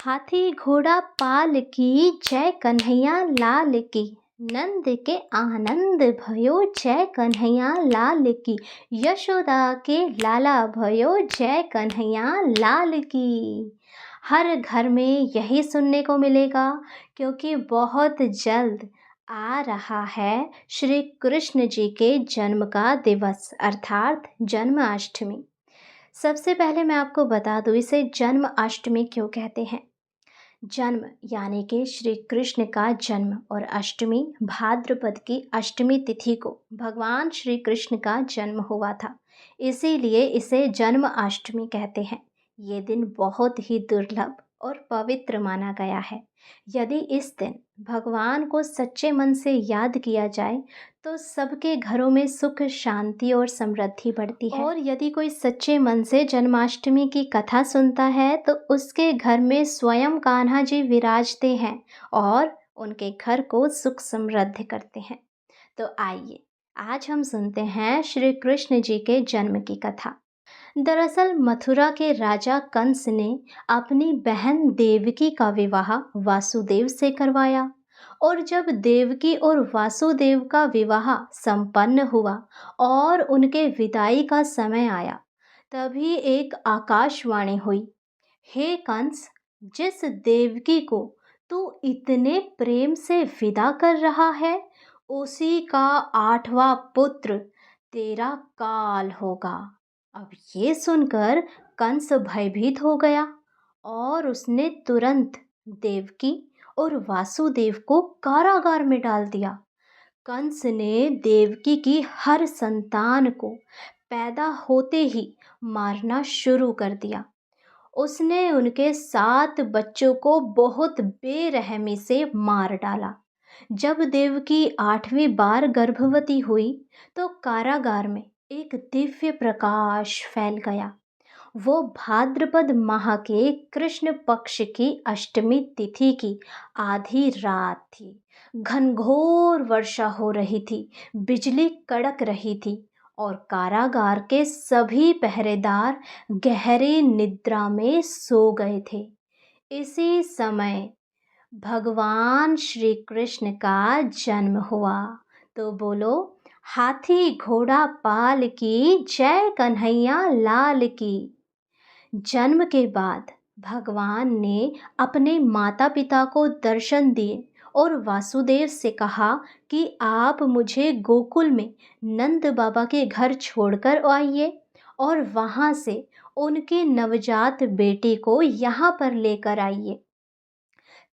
हाथी घोड़ा पाल की जय कन्हैया लाल की। नंद के आनंद भयो जय कन्हैया लाल की। यशोदा के लाला भयो जय कन्हैया लाल की। हर घर में यही सुनने को मिलेगा क्योंकि बहुत जल्द आ रहा है श्री कृष्ण जी के जन्म का दिवस अर्थात जन्माष्टमी। सबसे पहले मैं आपको बता दूं इसे जन्माष्टमी क्यों कहते हैं। जन्म यानी कि श्री कृष्ण का जन्म और अष्टमी भाद्रपद की अष्टमी तिथि को भगवान श्री कृष्ण का जन्म हुआ था, इसीलिए इसे जन्माष्टमी कहते हैं। ये दिन बहुत ही दुर्लभ और पवित्र माना गया है। यदि इस दिन भगवान को सच्चे मन से याद किया जाए तो सबके घरों में सुख शांति और समृद्धि बढ़ती है। और यदि कोई सच्चे मन से जन्माष्टमी की कथा सुनता है तो उसके घर में स्वयं कान्हा जी विराजते हैं और उनके घर को सुख समृद्ध करते हैं। तो आइए आज हम सुनते हैं श्री कृष्ण जी के जन्म की कथा। दरअसल मथुरा के राजा कंस ने अपनी बहन देवकी का विवाह वासुदेव से करवाया और जब देवकी और वासुदेव का विवाह संपन्न हुआ और उनके विदाई का समय आया, तभी एक आकाशवाणी हुई, हे कंस, जिस देवकी को तू इतने प्रेम से विदा कर रहा है उसी का 8वां पुत्र तेरा काल होगा। अब ये सुनकर कंस भयभीत हो गया और उसने तुरंत देवकी और वासुदेव को कारागार में डाल दिया। कंस ने देवकी की हर संतान को पैदा होते ही मारना शुरू कर दिया। उसने उनके 7 बच्चों को बहुत बेरहमी से मार डाला। जब देवकी 8वीं बार गर्भवती हुई तो कारागार में एक दिव्य प्रकाश फैल गया। वो भाद्रपद माह के कृष्ण पक्ष की अष्टमी तिथि की आधी रात थी। घनघोर वर्षा हो रही थी, बिजली कड़क रही थी और कारागार के सभी पहरेदार गहरी निद्रा में सो गए थे। इसी समय भगवान श्री कृष्ण का जन्म हुआ। तो बोलो, हाथी घोड़ा पाल की जय कन्हैया लाल की। जन्म के बाद भगवान ने अपने माता पिता को दर्शन दिए और वासुदेव से कहा कि आप मुझे गोकुल में नंद बाबा के घर छोड़कर आइए और वहाँ से उनकी नवजात बेटी को यहाँ पर लेकर आइए।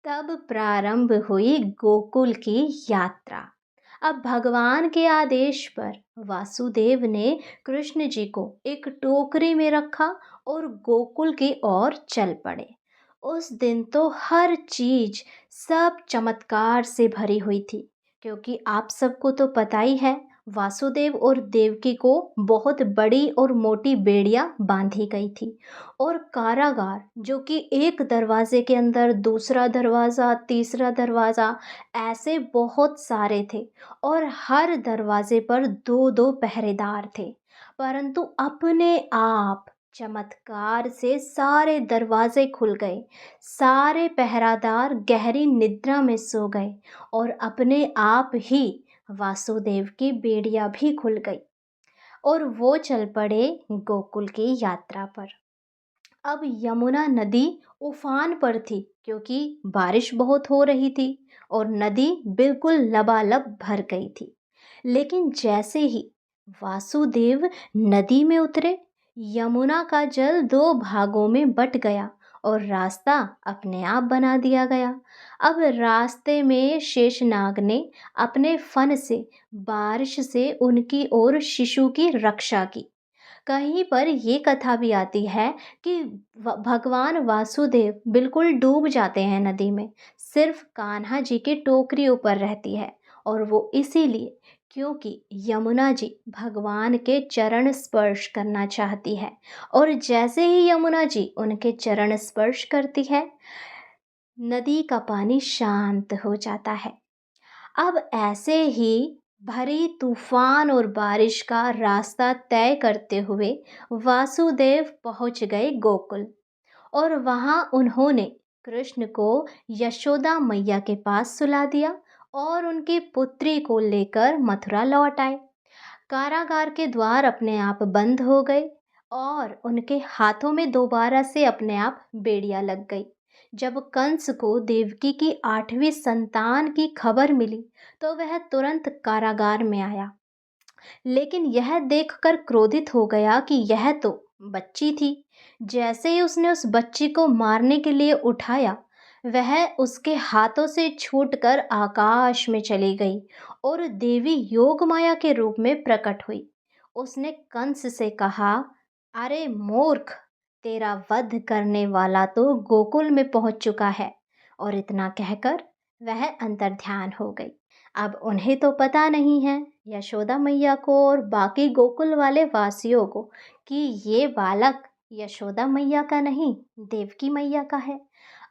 तब प्रारंभ हुई गोकुल की यात्रा। अब भगवान के आदेश पर वासुदेव ने कृष्ण जी को एक टोकरी में रखा और गोकुल की ओर चल पड़े। उस दिन तो हर चीज सब चमत्कार से भरी हुई थी, क्योंकि आप सबको तो पता ही है वासुदेव और देवकी को बहुत बड़ी और मोटी बेड़ियां बांधी गई थी और कारागार जो कि एक दरवाजे के अंदर दूसरा दरवाज़ा, तीसरा दरवाज़ा, ऐसे बहुत सारे थे और हर दरवाजे पर 2-2 पहरेदार थे। परंतु अपने आप चमत्कार से सारे दरवाजे खुल गए, सारे पहरादार गहरी निद्रा में सो गए और अपने आप ही वासुदेव की बेड़ियां भी खुल गई और वो चल पड़े गोकुल की यात्रा पर। अब यमुना नदी उफान पर थी क्योंकि बारिश बहुत हो रही थी और नदी बिल्कुल लबालब भर गई थी। लेकिन जैसे ही वासुदेव नदी में उतरे, यमुना का जल 2 भागों में बट गया और रास्ता अपने आप बना दिया गया। अब रास्ते में शेषनाग ने अपने फन से बारिश से उनकी ओर शिशु की रक्षा की। कहीं पर ये कथा भी आती है कि भगवान वासुदेव बिल्कुल डूब जाते हैं नदी में, सिर्फ कान्हा जी की टोकरी ऊपर रहती है और वो इसीलिए क्योंकि यमुना जी भगवान के चरण स्पर्श करना चाहती है और जैसे ही यमुना जी उनके चरण स्पर्श करती है, नदी का पानी शांत हो जाता है। अब ऐसे ही भरी तूफान और बारिश का रास्ता तय करते हुए वासुदेव पहुंच गए गोकुल और वहां उन्होंने कृष्ण को यशोदा मैया के पास सुला दिया और उनकी पुत्री को लेकर मथुरा लौट आए। कारागार के द्वार अपने आप बंद हो गए और उनके हाथों में दोबारा से अपने आप बेड़ियां लग गई। जब कंस को देवकी की 8वीं संतान की खबर मिली तो वह तुरंत कारागार में आया, लेकिन यह देखकर क्रोधित हो गया कि यह तो बच्ची थी। जैसे ही उसने उस बच्ची को मारने के लिए उठाया, वह उसके हाथों से छूटकर आकाश में चली गई और देवी योगमाया के रूप में प्रकट हुई। उसने कंस से कहा, अरे मूर्ख, तेरा वध करने वाला तो गोकुल में पहुंच चुका है। और इतना कहकर वह अंतर्ध्यान हो गई। अब उन्हें तो पता नहीं है, यशोदा मैया को और बाकी गोकुल वाले वासियों को, कि ये बालक यशोदा मैया का नहीं, देवकी मैया का है।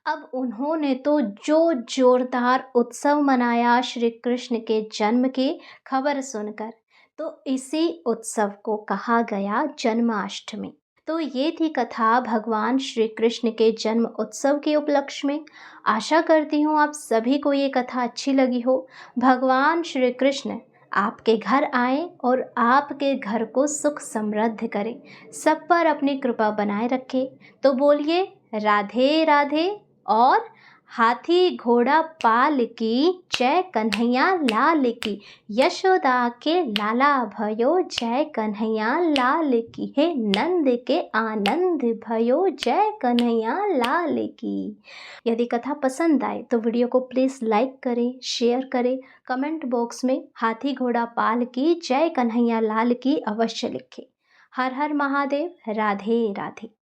अब उन्होंने तो जो जोरदार उत्सव मनाया श्री कृष्ण के जन्म की खबर सुनकर, तो इसी उत्सव को कहा गया जन्माष्टमी। तो ये थी कथा भगवान श्री कृष्ण के जन्म उत्सव के उपलक्ष्य में। आशा करती हूँ आप सभी को ये कथा अच्छी लगी हो। भगवान श्री कृष्ण आपके घर आए और आपके घर को सुख समृद्ध करे, सब पर अपनी कृपा बनाए रखे। तो बोलिए राधे राधे और हाथी घोड़ा पाल की जय कन्हैया लाल की। यशोदा के लाला भयो जय कन्हैया लाल की। हे नंद के आनंद भयो जय कन्हैया लाल की। यदि कथा पसंद आए तो वीडियो को प्लीज़ लाइक करें, शेयर करें, कमेंट बॉक्स में हाथी घोड़ा पाल की जय कन्हैया लाल की अवश्य लिखें। हर हर महादेव। राधे राधे।